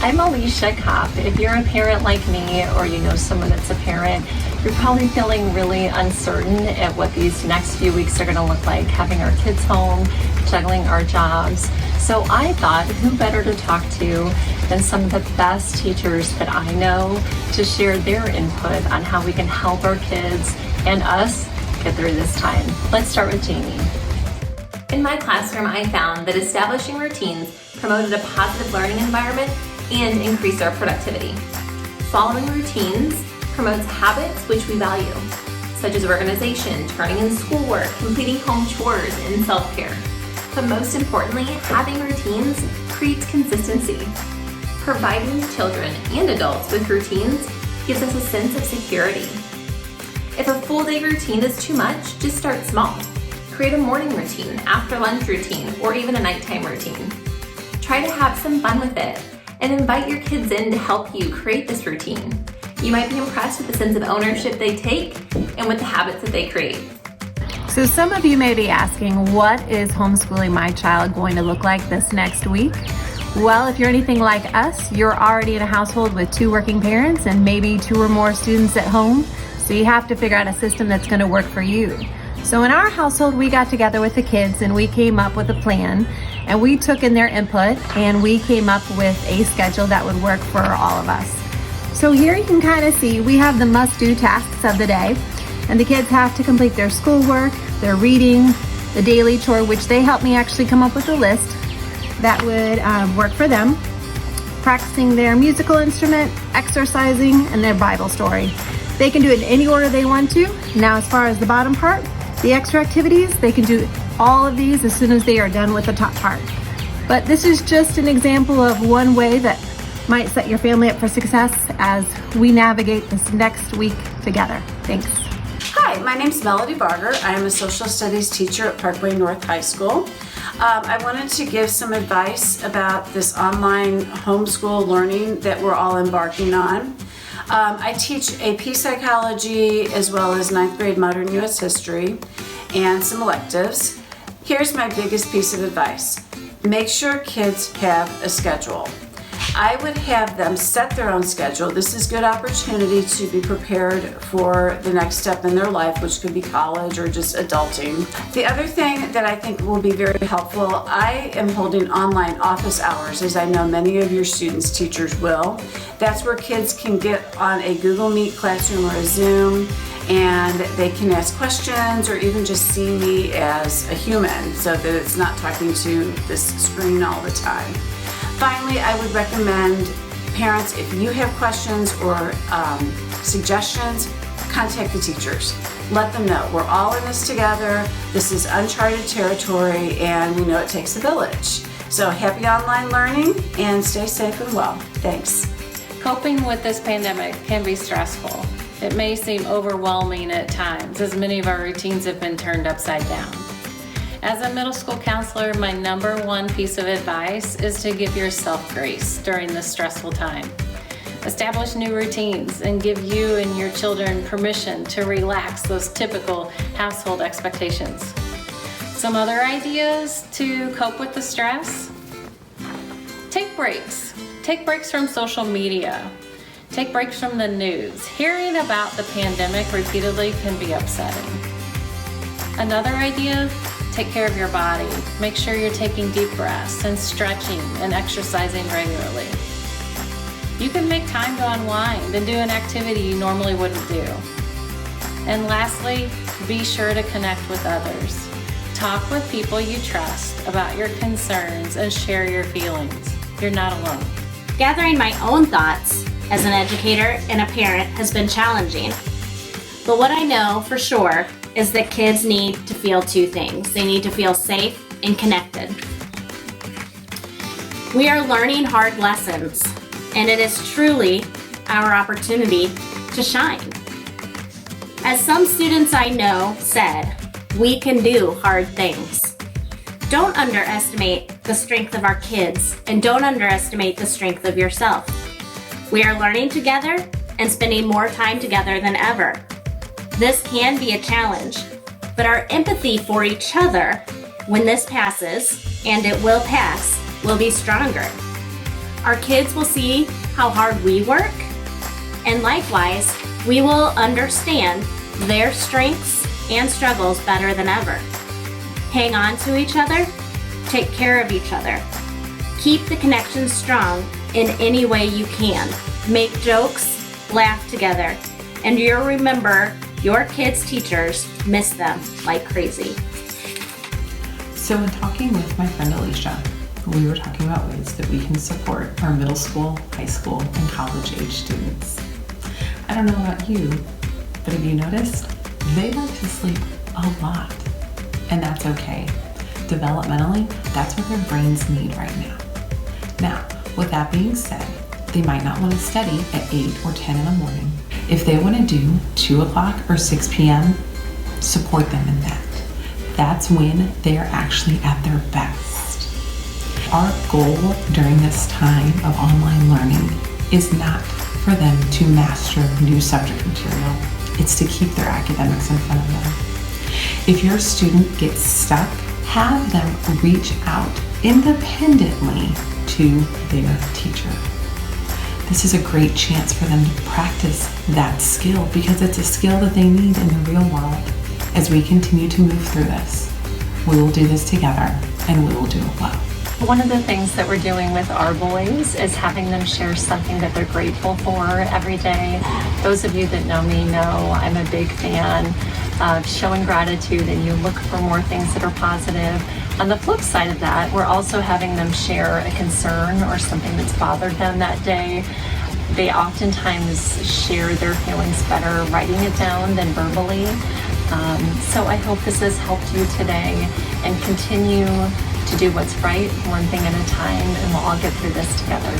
I'm Alicia Cop. If you're a parent like me or you know someone that's a parent, you're probably feeling really uncertain at what these next few weeks are going to look like, having our kids home, juggling our jobs. So I thought, who better to talk to than some of the best teachers that I know to share their input on how we can help our kids and us get through this time. Let's start with Jamie. In my classroom, I found that establishing routines promoted a positive learning environment and increased our productivity. Following routines promotes habits which we value, such as organization, turning in schoolwork, completing home chores, and self-care. But most importantly, having routines creates consistency. Providing children and adults with routines gives us a sense of security. If a full day routine is too much, just start small. Create a morning routine, after lunch routine, or even a nighttime routine. Try to have some fun with it and invite your kids in to help you create this routine. You might be impressed with the sense of ownership they take and with the habits that they create. So some of you may be asking, what is homeschooling my child going to look like this next week? Well, if you're anything like us, you're already in a household with 2 working parents and maybe 2 or more students at home. So you have to figure out a system that's going to work for you. So in our household, we got together with the kids and we came up with a plan, and we took in their input and we came up with a schedule that would work for all of us. So here you can kind of see we have the must-do tasks of the day, and the kids have to complete their schoolwork, their reading, the daily chore, which they helped me actually come up with a list that would work for them, practicing their musical instrument, exercising, and their Bible story. They can do it in any order they want to. Now, as far as the bottom part, the extra activities, they can do all of these as soon as they are done with the top part. But this is just an example of one way that might set your family up for success as we navigate this next week together. Thanks. Hi, my name's Melody Barger. I am a social studies teacher at Parkway North High School. I wanted to give some advice about this online homeschool learning that we're all embarking on. I teach AP Psychology as well as 9th grade Modern U.S. History and some electives. Here's my biggest piece of advice. Make sure kids have a schedule. I would have them set their own schedule. This is a good opportunity to be prepared for the next step in their life, which could be college or just adulting. The other thing that I think will be very helpful, I am holding online office hours, as I know many of your students, teachers will. That's where kids can get on a Google Meet classroom or a Zoom, and they can ask questions or even just see me as a human so that it's not talking to this screen all the time. Finally, I would recommend parents, if you have questions or suggestions, contact the teachers. Let them know. We're all in this together. This is uncharted territory, and we know it takes a village. So happy online learning, and stay safe and well. Thanks. Coping with this pandemic can be stressful. It may seem overwhelming at times, as many of our routines have been turned upside down. As a middle school counselor, my number one piece of advice is to give yourself grace during this stressful time. Establish new routines and give you and your children permission to relax those typical household expectations. Some other ideas to cope with the stress? Take breaks. Take breaks from social media. Take breaks from the news. Hearing about the pandemic repeatedly can be upsetting. Another idea? Take care of your body. Make sure you're taking deep breaths and stretching and exercising regularly. You can make time to unwind and do an activity you normally wouldn't do. And lastly, be sure to connect with others. Talk with people you trust about your concerns and share your feelings. You're not alone. Gathering my own thoughts as an educator and a parent has been challenging. But what I know for sure is that kids need to feel 2 things. They need to feel safe and connected. We are learning hard lessons, and it is truly our opportunity to shine. As some students I know said, we can do hard things. Don't underestimate the strength of our kids, and don't underestimate the strength of yourself. We are learning together and spending more time together than ever. This can be a challenge, but our empathy for each other when this passes, and it will pass, will be stronger. Our kids will see how hard we work, and likewise, we will understand their strengths and struggles better than ever. Hang on to each other, take care of each other. Keep the connection strong in any way you can. Make jokes, laugh together, and you'll remember your kids' teachers miss them like crazy. So in talking with my friend Alicia, we were talking about ways that we can support our middle school, high school, and college age students. I don't know about you, but have you noticed? They like to sleep a lot, and that's okay. Developmentally, that's what their brains need right now. Now, with that being said, they might not want to study at 8 or 10 in the morning. If they want to do 2 o'clock or 6 p.m., support them in that. That's when they are actually at their best. Our goal during this time of online learning is not for them to master new subject material. It's to keep their academics in front of them. If your student gets stuck, have them reach out independently to their teacher. This is a great chance for them to practice that skill because it's a skill that they need in the real world. As we continue to move through this, we will do this together and we will do it well. One of the things that we're doing with our boys is having them share something that they're grateful for every day. Those of you that know me know I'm a big fan of showing gratitude, and you look for more things that are positive. On the flip side of that, we're also having them share a concern or something that's bothered them that day. They oftentimes share their feelings better writing it down than verbally. So I hope this has helped you today, and continue to do what's right, one thing at a time, and we'll all get through this together.